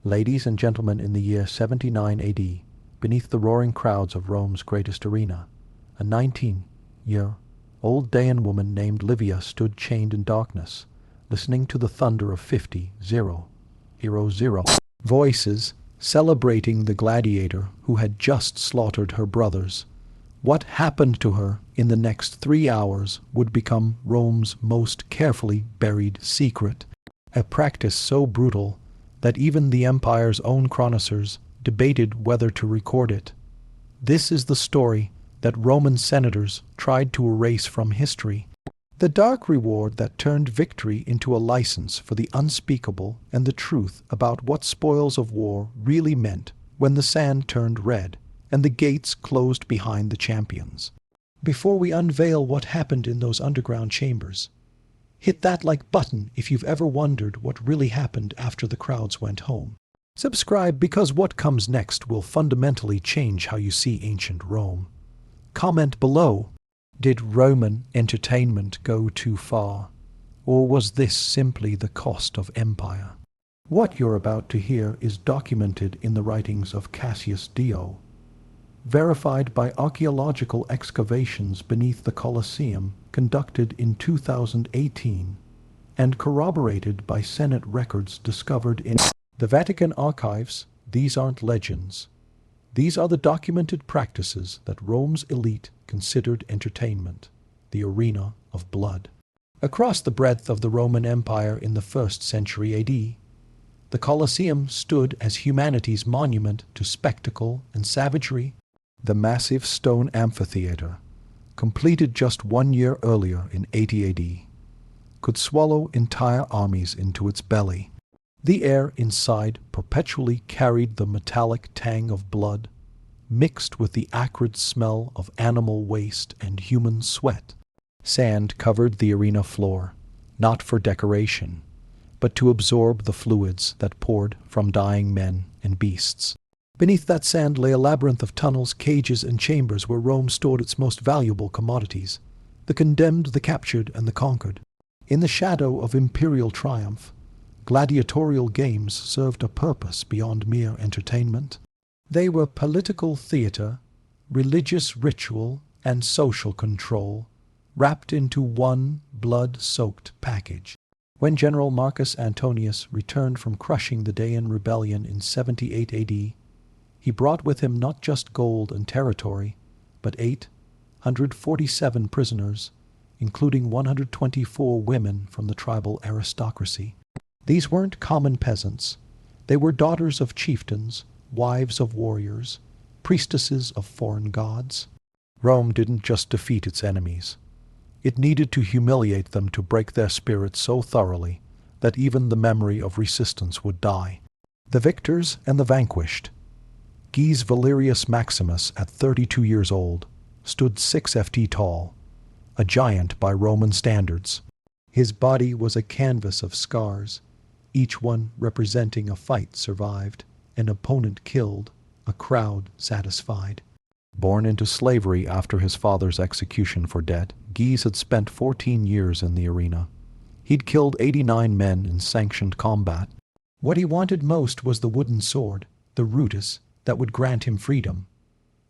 Ladies and gentlemen, in the year 79 AD, beneath the roaring crowds of Rome's greatest arena, a 19-year-old Daean woman named Livia stood chained in darkness, listening to the thunder of 50-0 voices celebrating the gladiator who had just slaughtered her brothers. What happened to her in the next 3 hours would become Rome's most carefully buried secret, a practice so brutal that even the empire's own chroniclers debated whether to record it. This is the story that Roman senators tried to erase from history. The dark reward that turned victory into a license for the unspeakable, and the truth about what spoils of war really meant when the sand turned red and the gates closed behind the champions. Before we unveil what happened in those underground chambers, hit that like button if you've ever wondered what really happened after the crowds went home. Subscribe, because what comes next will fundamentally change how you see ancient Rome. Comment below. Did Roman entertainment go too far? Or was this simply the cost of empire? What you're about to hear is documented in the writings of Cassius Dio, verified by archaeological excavations beneath the Colosseum conducted in 2018, and corroborated by Senate records discovered in the Vatican archives. These aren't legends. These are the documented practices that Rome's elite considered entertainment, the arena of blood. Across the breadth of the Roman Empire in the 1st century AD, the Colosseum stood as humanity's monument to spectacle and savagery. The massive stone amphitheater, completed just 1 year earlier in 80 AD, could swallow entire armies into its belly. The air inside perpetually carried the metallic tang of blood, mixed with the acrid smell of animal waste and human sweat. Sand covered the arena floor, not for decoration, but to absorb the fluids that poured from dying men and beasts. Beneath that sand lay a labyrinth of tunnels, cages, and chambers where Rome stored its most valuable commodities, the condemned, the captured, and the conquered. In the shadow of imperial triumph, gladiatorial games served a purpose beyond mere entertainment. They were political theater, religious ritual, and social control, wrapped into one blood-soaked package. When General Marcus Antonius returned from crushing the Daean rebellion in 78 AD, he brought with him not just gold and territory, but 847 prisoners, including 124 women from the tribal aristocracy. These weren't common peasants. They were daughters of chieftains, wives of warriors, priestesses of foreign gods. Rome didn't just defeat its enemies. It needed to humiliate them to break their spirits so thoroughly that even the memory of resistance would die. The victors and the vanquished. Gaius Valerius Maximus, at 32 years old, stood 6 ft tall, a giant by Roman standards. His body was a canvas of scars, each one representing a fight survived, an opponent killed, a crowd satisfied. Born into slavery after his father's execution for debt, Gaius had spent 14 years in the arena. He'd killed 89 men in sanctioned combat. What he wanted most was the wooden sword, the Rutus, that would grant him freedom.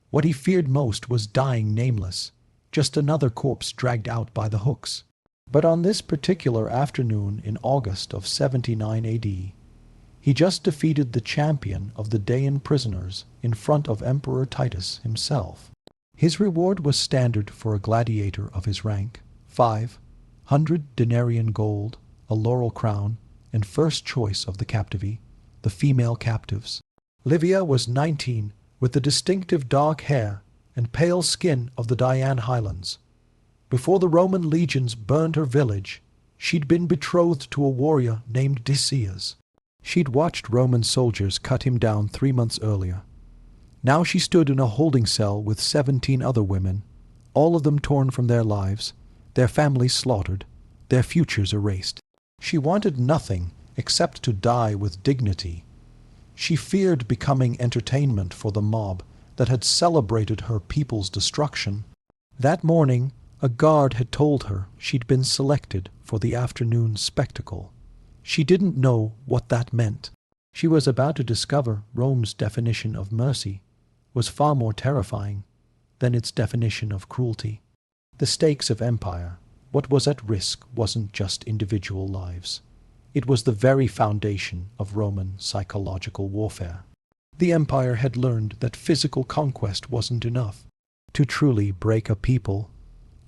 What he feared most was dying nameless, just another corpse dragged out by the hooks. But on this particular afternoon in August of 79 AD, he just defeated the champion of the Daean prisoners in front of Emperor Titus himself. His reward was standard for a gladiator of his rank: 500 denarian gold, a laurel crown, and first choice of the captivy, the female captives. Livia was 19, with the distinctive dark hair and pale skin of the Dian Highlands. Before the Roman legions burned her village, she'd been betrothed to a warrior named Decius. She'd watched Roman soldiers cut him down 3 months earlier. Now she stood in a holding cell with 17 other women, all of them torn from their lives, their families slaughtered, their futures erased. She wanted nothing except to die with dignity. She feared becoming entertainment for the mob that had celebrated her people's destruction. That morning, a guard had told her she'd been selected for the afternoon spectacle. She didn't know what that meant. She was about to discover Rome's definition of mercy was far more terrifying than its definition of cruelty. The stakes of empire, what was at risk wasn't just individual lives. It was the very foundation of Roman psychological warfare. The empire had learned that physical conquest wasn't enough. To truly break a people,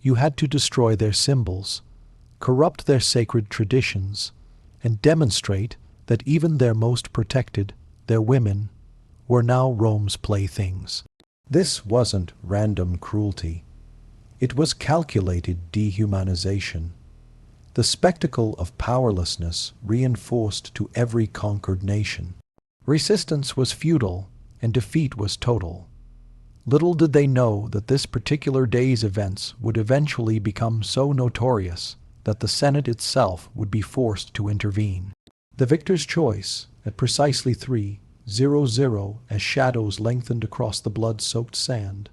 you had to destroy their symbols, corrupt their sacred traditions, and demonstrate that even their most protected, their women, were now Rome's playthings. This wasn't random cruelty. It was calculated dehumanization. The spectacle of powerlessness reinforced to every conquered nation. Resistance was futile and defeat was total. Little did they know that this particular day's events would eventually become so notorious that the Senate itself would be forced to intervene. The victor's choice, at precisely 3:00, as shadows lengthened across the blood-soaked sand,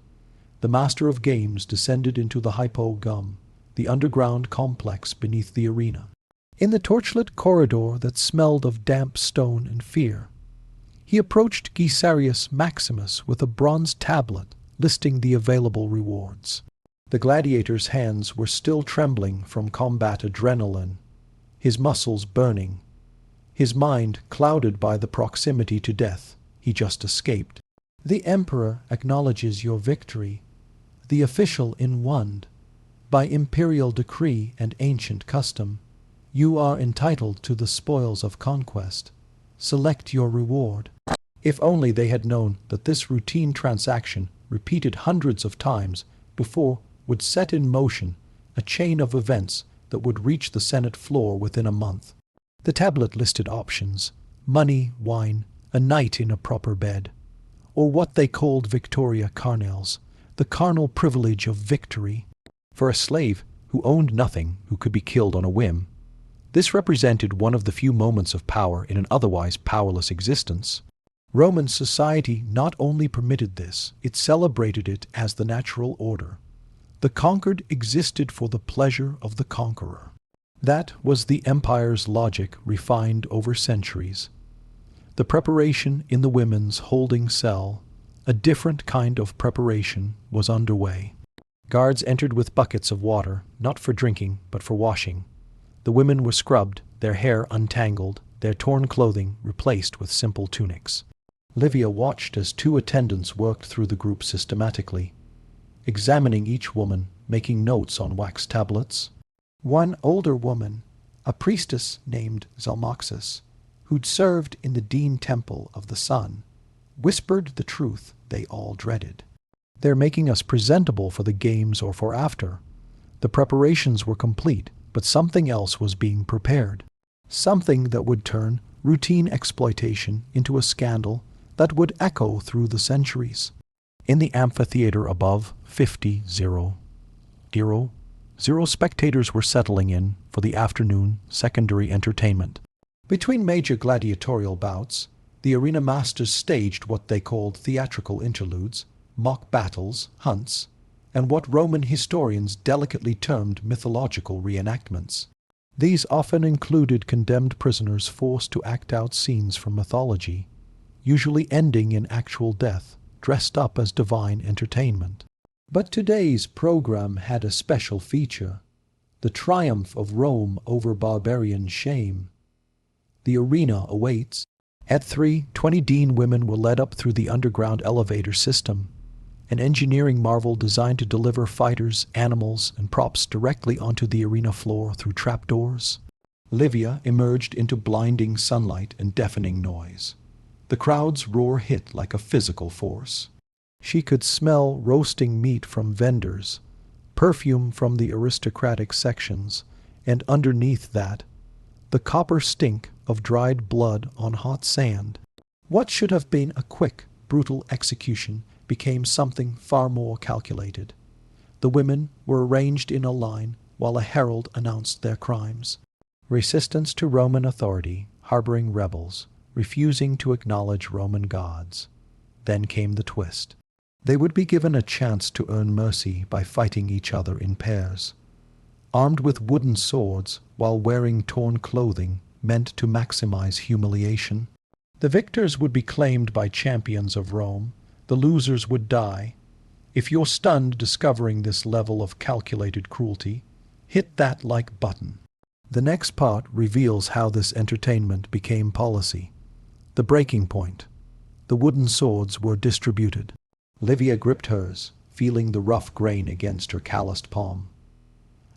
the master of games descended into the hypogum, the underground complex beneath the arena. In the torchlit corridor that smelled of damp stone and fear, he approached Gisarius Maximus with a bronze tablet listing the available rewards. The gladiator's hands were still trembling from combat adrenaline, his muscles burning, his mind clouded by the proximity to death he just escaped. The emperor acknowledges your victory, the official in Wand. By imperial decree and ancient custom, you are entitled to the spoils of conquest. Select your reward. If only they had known that this routine transaction, repeated hundreds of times before, would set in motion a chain of events that would reach the Senate floor within a month. The tablet listed options: money, wine, a night in a proper bed, or what they called Victoria Carnels, the carnal privilege of victory. For a slave who owned nothing, who could be killed on a whim, this represented one of the few moments of power in an otherwise powerless existence. Roman society not only permitted this, it celebrated it as the natural order. The conquered existed for the pleasure of the conqueror. That was the empire's logic refined over centuries. The preparation in the women's holding cell, a different kind of preparation, was underway. Guards entered with buckets of water, not for drinking, but for washing. The women were scrubbed, their hair untangled, their torn clothing replaced with simple tunics. Livia watched as two attendants worked through the group systematically, examining each woman, making notes on wax tablets. One older woman, a priestess named Zalmoxis, who'd served in the Dean Temple of the Sun, whispered the truth they all dreaded. They're making us presentable for the games or for after. The preparations were complete, but something else was being prepared. Something that would turn routine exploitation into a scandal that would echo through the centuries. In the amphitheater above, 50-0 spectators were settling in for the afternoon secondary entertainment. Between major gladiatorial bouts, the arena masters staged what they called theatrical interludes, mock battles, hunts, and what Roman historians delicately termed mythological reenactments. These often included condemned prisoners forced to act out scenes from mythology, usually ending in actual death, dressed up as divine entertainment. But today's program had a special feature: the triumph of Rome over barbarian shame. The arena awaits. At 3:20, Dean women were led up through the underground elevator system, an engineering marvel designed to deliver fighters, animals, and props directly onto the arena floor through trapdoors. Livia emerged into blinding sunlight and deafening noise. The crowd's roar hit like a physical force. She could smell roasting meat from vendors, perfume from the aristocratic sections, and underneath that, the copper stink of dried blood on hot sand. What should have been a quick, brutal execution became something far more calculated. The women were arranged in a line while a herald announced their crimes: resistance to Roman authority, harboring rebels, refusing to acknowledge Roman gods. Then came the twist. They would be given a chance to earn mercy by fighting each other in pairs. Armed with wooden swords while wearing torn clothing meant to maximize humiliation. The victors would be claimed by champions of Rome. The losers would die. If you're stunned discovering this level of calculated cruelty, hit that like button. The next part reveals how this entertainment became policy. The breaking point. The wooden swords were distributed. Livia gripped hers, feeling the rough grain against her calloused palm.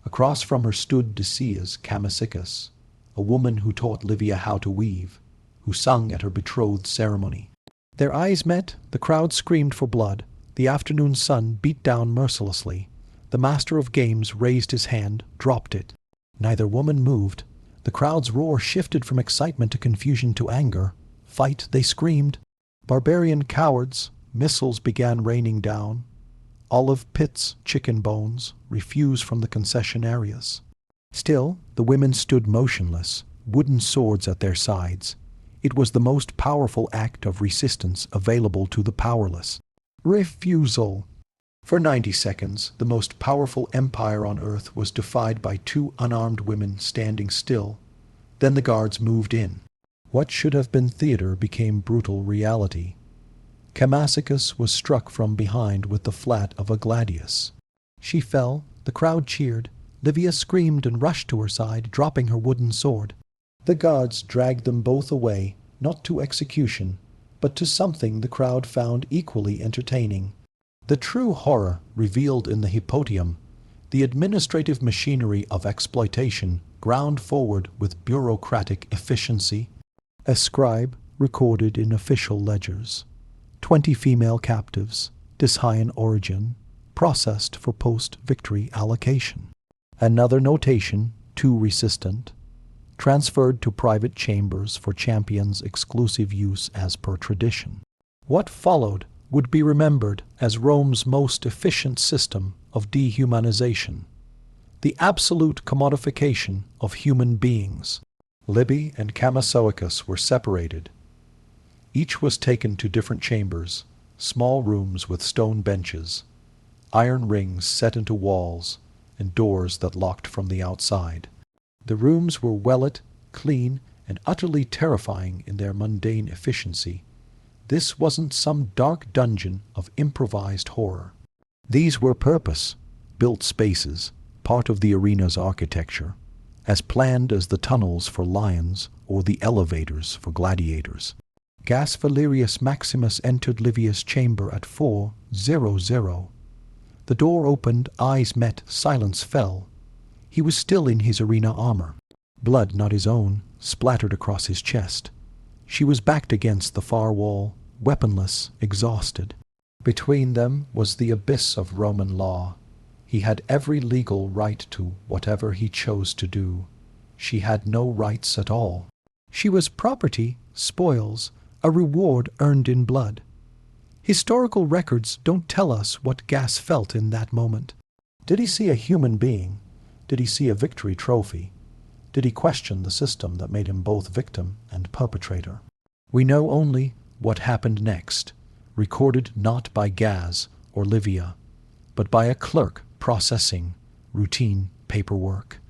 Across from her stood Decius Camicicus, a woman who taught Livia how to weave, who sung at her betrothed ceremony. Their eyes met, the crowd screamed for blood, the afternoon sun beat down mercilessly. The master of games raised his hand, dropped it. Neither woman moved. The crowd's roar shifted from excitement to confusion to anger. Fight, they screamed. Barbarian cowards, missiles began raining down. Olive pits, chicken bones, refuse from the concession areas. Still, the women stood motionless, wooden swords at their sides. It was the most powerful act of resistance available to the powerless. Refusal. For 90 seconds, the most powerful empire on earth was defied by two unarmed women standing still. Then the guards moved in. What should have been theater became brutal reality. Camicicus was struck from behind with the flat of a gladius. She fell, the crowd cheered. Livia screamed and rushed to her side, dropping her wooden sword. The guards dragged them both away, not to execution, but to something the crowd found equally entertaining. The true horror revealed in the Hippotium, the administrative machinery of exploitation ground forward with bureaucratic efficiency. A scribe recorded in official ledgers. 20 female captives, Dishaean origin, processed for post-victory allocation. Another notation, too resistant, transferred to private chambers for champions' exclusive use as per tradition. What followed would be remembered as Rome's most efficient system of dehumanization, the absolute commodification of human beings. Libby and Camicicus were separated. Each was taken to different chambers, small rooms with stone benches, iron rings set into walls, and doors that locked from the outside. The rooms were well-lit, clean, and utterly terrifying in their mundane efficiency. This wasn't some dark dungeon of improvised horror. These were purpose-built spaces, part of the arena's architecture, as planned as the tunnels for lions or the elevators for gladiators. Gaius Valerius Maximus entered Livia's chamber at 4:00. The door opened, eyes met, silence fell. He was still in his arena armor. Blood, not his own, splattered across his chest. She was backed against the far wall, weaponless, exhausted. Between them was the abyss of Roman law. He had every legal right to whatever he chose to do. She had no rights at all. She was property, spoils, a reward earned in blood. Historical records don't tell us what Gaius felt in that moment. Did he see a human being? Did he see a victory trophy? Did he question the system that made him both victim and perpetrator? We know only what happened next, recorded not by Gaius or Livia, but by a clerk processing routine paperwork.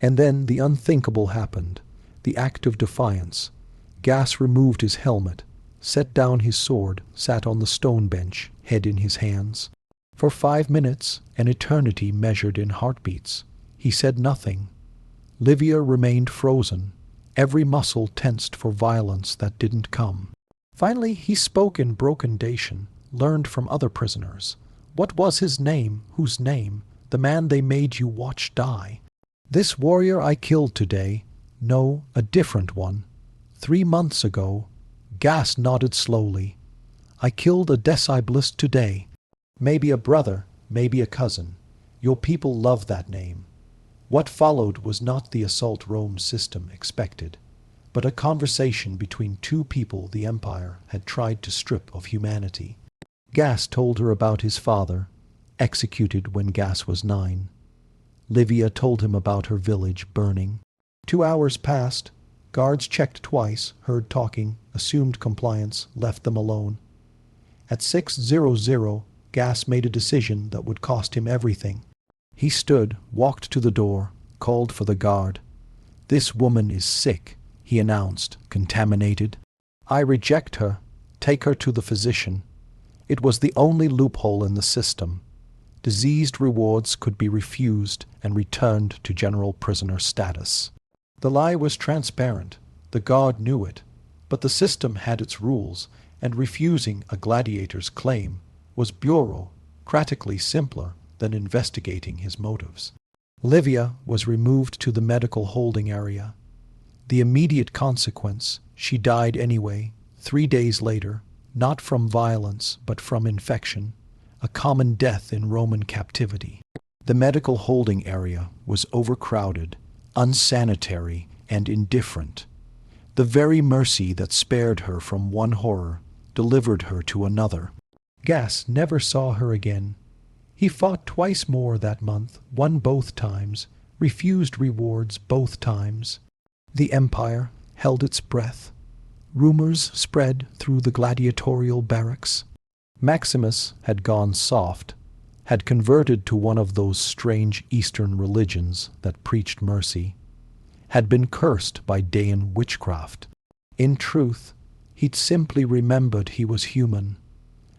And then the unthinkable happened, the act of defiance. Gaius removed his helmet, set down his sword, sat on the stone bench, head in his hands. For 5 minutes, an eternity measured in heartbeats, he said nothing. Livia remained frozen, every muscle tensed for violence that didn't come. Finally, he spoke in broken Dacian, learned from other prisoners. What was his name, whose name, the man they made you watch die? This warrior I killed today. No, a different one. 3 months ago. Gaius nodded slowly. I killed a disciplist today. Maybe a brother, maybe a cousin. Your people love that name. What followed was not the assault Rome's system expected, but a conversation between two people the empire had tried to strip of humanity. Gaius told her about his father, executed when Gaius was 9. Livia told him about her village burning. 2 hours passed. Guards checked twice, heard talking, assumed compliance, left them alone. At 6:00, Gaius made a decision that would cost him everything. He stood, walked to the door, called for the guard. This woman is sick, he announced, contaminated. I reject her. Take her to the physician. It was the only loophole in the system. Diseased rewards could be refused and returned to general prisoner status. The lie was transparent. The guard knew it. But the system had its rules, and refusing a gladiator's claim was bureaucratically simpler than investigating his motives. Livia was removed to the medical holding area. The immediate consequence, she died anyway, 3 days later, not from violence but from infection, a common death in Roman captivity. The medical holding area was overcrowded, unsanitary, and indifferent. The very mercy that spared her from one horror delivered her to another. Gas never saw her again. He fought twice more that month, won both times, refused rewards both times. The empire held its breath. Rumors spread through the gladiatorial barracks. Maximus had gone soft, had converted to one of those strange Eastern religions that preached mercy, had been cursed by Daean witchcraft. In truth, he'd simply remembered he was human.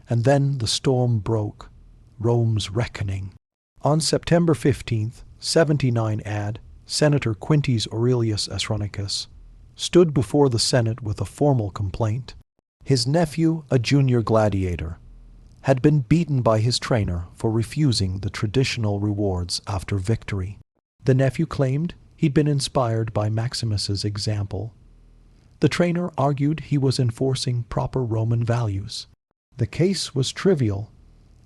And then the storm broke, Rome's reckoning. On September 15th, 79 AD, Senator Quintus Aurelius Asronicus stood before the Senate with a formal complaint. His nephew, a junior gladiator, had been beaten by his trainer for refusing the traditional rewards after victory. The nephew claimed he'd been inspired by Maximus's example. The trainer argued he was enforcing proper Roman values. The case was trivial,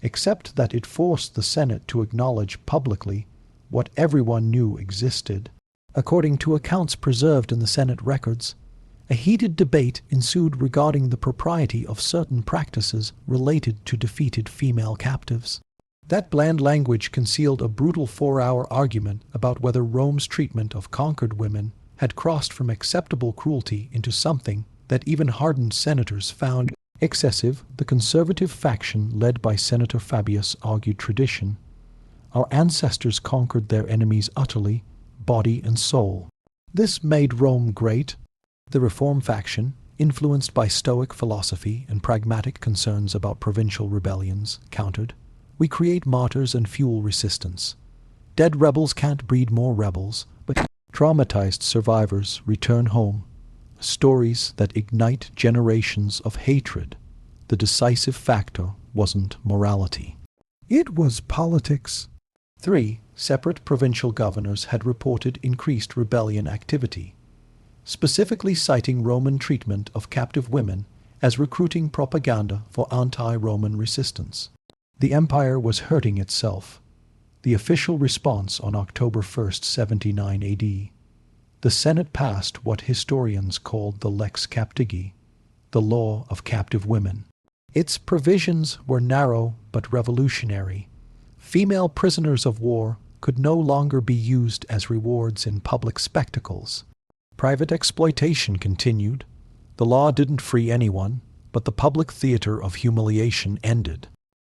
except that it forced the Senate to acknowledge publicly what everyone knew existed. According to accounts preserved in the Senate records, a heated debate ensued regarding the propriety of certain practices related to defeated female captives. That bland language concealed a brutal 4-hour argument about whether Rome's treatment of conquered women had crossed from acceptable cruelty into something that even hardened senators found excessive. The conservative faction led by Senator Fabius argued tradition. Our ancestors conquered their enemies utterly, body and soul. This made Rome great. The Reform faction, influenced by Stoic philosophy and pragmatic concerns about provincial rebellions, countered, we create martyrs and fuel resistance. Dead rebels can't breed more rebels, but traumatized survivors return home. Stories that ignite generations of hatred. The decisive factor wasn't morality. It was politics. 3 separate provincial governors had reported increased rebellion activity, specifically citing Roman treatment of captive women as recruiting propaganda for anti-Roman resistance. The empire was hurting itself. The official response on October 1st, 79 AD. The Senate passed what historians called the Lex Captigi, the law of captive women. Its provisions were narrow but revolutionary. Female prisoners of war could no longer be used as rewards in public spectacles. Private exploitation continued. The law didn't free anyone, but the public theater of humiliation ended.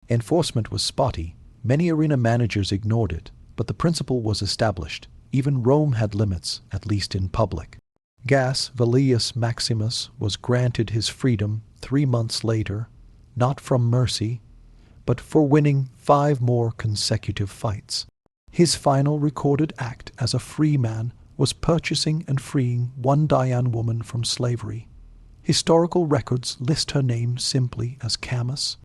Enforcement was spotty. Many arena managers ignored it, but the principle was established. Even Rome had limits, at least in public. Gaius Valerius Maximus was granted his freedom 3 months later, not from mercy, but for winning 5 more consecutive fights. His final recorded act as a free man was purchasing and freeing one Dian woman from slavery. Historical records list her name simply as Camus.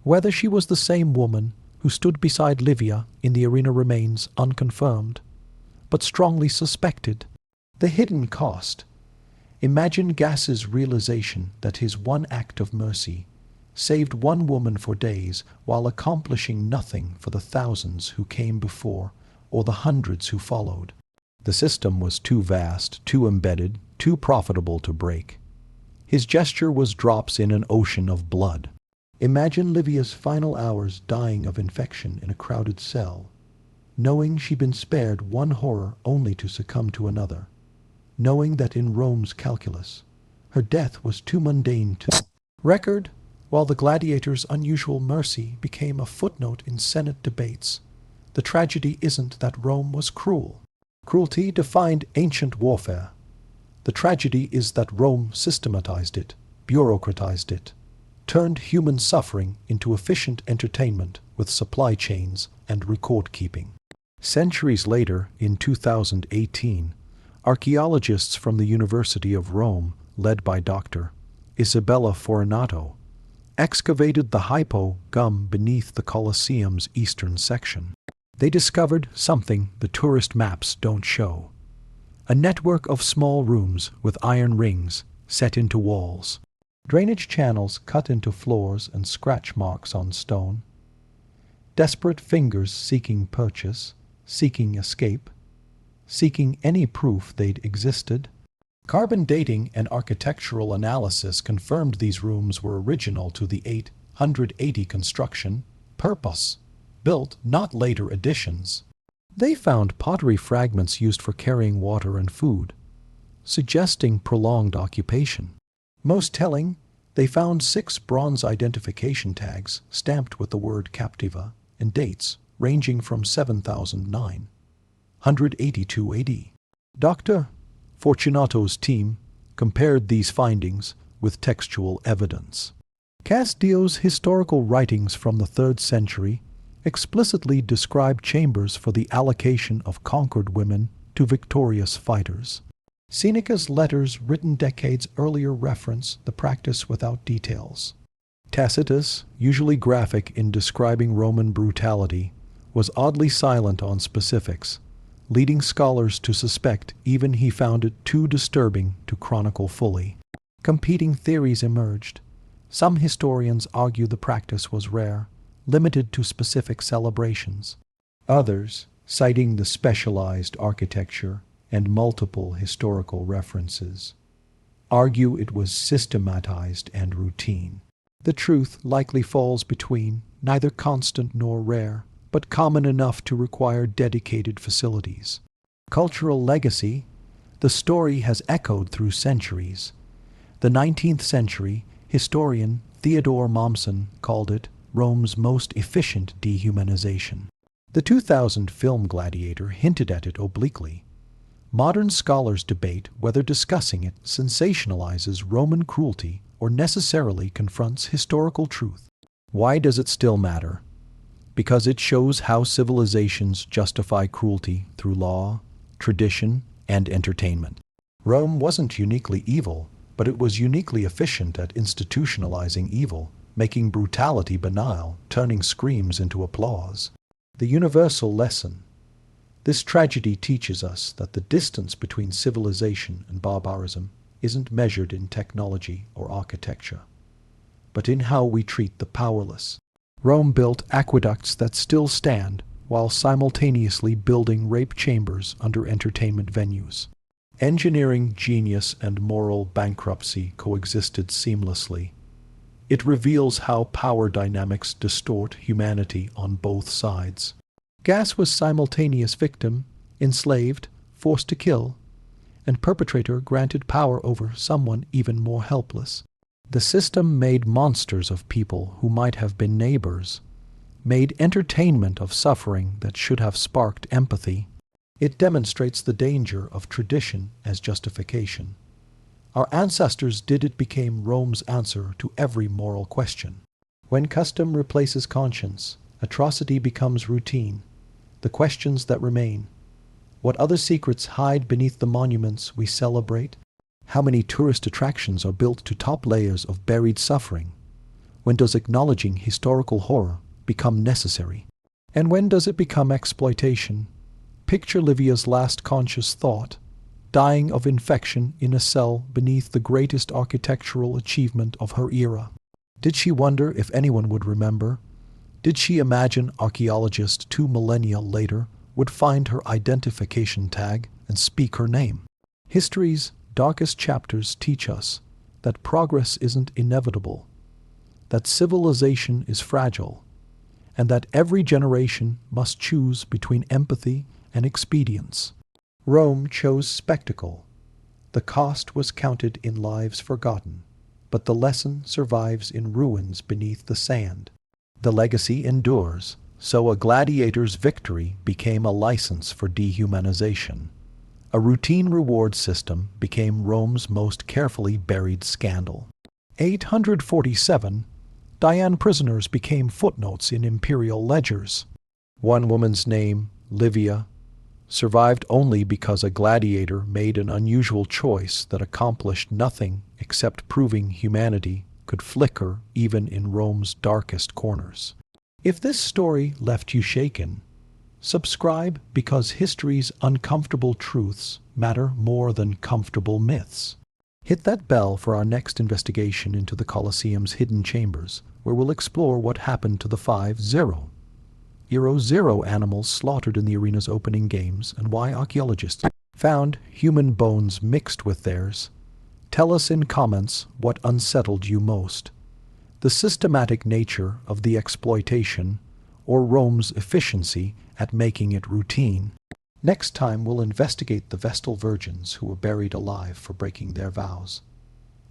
Whether she was the same woman who stood beside Livia in the arena remains unconfirmed, but strongly suspected. The hidden cost. Imagine Gaius's realization that his one act of mercy saved one woman for days while accomplishing nothing for the thousands who came before or the hundreds who followed. The system was too vast, too embedded, too profitable to break. His gesture was drops in an ocean of blood. Imagine Livia's final hours dying of infection in a crowded cell, knowing she'd been spared one horror only to succumb to another, knowing that in Rome's calculus, her death was too mundane to record, while the gladiators' unusual mercy became a footnote in Senate debates. The tragedy isn't that Rome was cruel. Cruelty defined ancient warfare. The tragedy is that Rome systematized it, bureaucratized it, turned human suffering into efficient entertainment with supply chains and record-keeping. Centuries later, in 2018, archaeologists from the University of Rome, led by Dr. Isabella Fornato, excavated the Hypo gum beneath the Colosseum's eastern section. They discovered something the tourist maps don't show: a network of small rooms with iron rings set into walls, drainage channels cut into floors and scratch marks on stone, desperate fingers seeking purchase, seeking escape, seeking any proof they'd existed. Carbon dating and architectural analysis confirmed these rooms were original to the 880 construction, purpose built, not later additions. They found pottery fragments used for carrying water and food, suggesting prolonged occupation. Most telling, they found 6 bronze identification tags stamped with the word Captiva and dates ranging from 7,982 AD. Dr. Fortunato's team compared these findings with textual evidence. Castillo's historical writings from the 3rd century explicitly describe chambers for the allocation of conquered women to victorious fighters. Seneca's letters written decades earlier reference the practice without details. Tacitus, usually graphic in describing Roman brutality, was oddly silent on specifics, leading scholars to suspect even he found it too disturbing to chronicle fully. Competing theories emerged. Some historians argue the practice was rare, limited to specific celebrations. Others, citing the specialized architecture and multiple historical references, argue it was systematized and routine. The truth likely falls between, neither constant nor rare, but common enough to require dedicated facilities. Cultural legacy: the story has echoed through centuries. The 19th century historian Theodore Mommsen called it Rome's most efficient dehumanization. The 2000 film Gladiator hinted at it obliquely. Modern scholars debate whether discussing it sensationalizes Roman cruelty or necessarily confronts historical truth. Why does it still matter? Because it shows how civilizations justify cruelty through law, tradition, and entertainment. Rome wasn't uniquely evil, but it was uniquely efficient at institutionalizing evil, making brutality banal, turning screams into applause. The universal lesson: this tragedy teaches us that the distance between civilization and barbarism isn't measured in technology or architecture, but in how we treat the powerless. Rome built aqueducts that still stand while simultaneously building rape chambers under entertainment venues. Engineering genius and moral bankruptcy coexisted seamlessly. It reveals how power dynamics distort humanity on both sides. Gas was simultaneous victim, enslaved, forced to kill, and perpetrator granted power over someone even more helpless. The system made monsters of people who might have been neighbors, made entertainment of suffering that should have sparked empathy. It demonstrates the danger of tradition as justification. Our ancestors did it became Rome's answer to every moral question. When custom replaces conscience, atrocity becomes routine. The questions that remain: what other secrets hide beneath the monuments we celebrate? How many tourist attractions are built to top layers of buried suffering? When does acknowledging historical horror become necessary? And when does it become exploitation? Picture Livia's last conscious thought, dying of infection in a cell beneath the greatest architectural achievement of her era. Did she wonder if anyone would remember? Did she imagine archaeologists 2 millennia later would find her identification tag and speak her name? History's darkest chapters teach us that progress isn't inevitable, that civilization is fragile, and that every generation must choose between empathy and expedience. Rome chose spectacle. The cost was counted in lives forgotten, but the lesson survives in ruins beneath the sand. The legacy endures, so a gladiator's victory became a license for dehumanization. A routine reward system became Rome's most carefully buried scandal. 847, Diane prisoners became footnotes in imperial ledgers. One woman's name, Livia, survived only because a gladiator made an unusual choice that accomplished nothing except proving humanity could flicker even in Rome's darkest corners. If this story left you shaken, subscribe, because history's uncomfortable truths matter more than comfortable myths. Hit that bell for our next investigation into the Colosseum's hidden chambers, where we'll explore what happened to the 5-0 animals slaughtered in the arena's opening games, and why archaeologists found human bones mixed with theirs. Tell us in comments what unsettled you most: the systematic nature of the exploitation, or Rome's efficiency at making it routine. Next time we'll investigate the Vestal virgins who were buried alive for breaking their vows.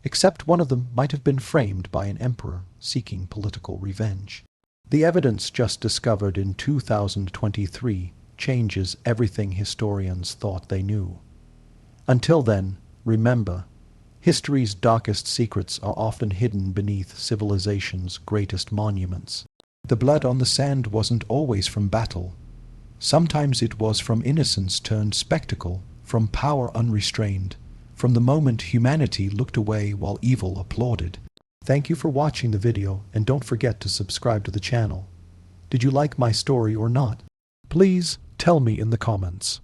Except one of them might have been framed by an emperor seeking political revenge. The evidence just discovered in 2023 changes everything historians thought they knew. Until then, remember, history's darkest secrets are often hidden beneath civilization's greatest monuments. The blood on the sand wasn't always from battle. Sometimes it was from innocence turned spectacle, from power unrestrained, from the moment humanity looked away while evil applauded. Thank you for watching the video, and don't forget to subscribe to the channel. Did you like my story or not? Please tell me in the comments.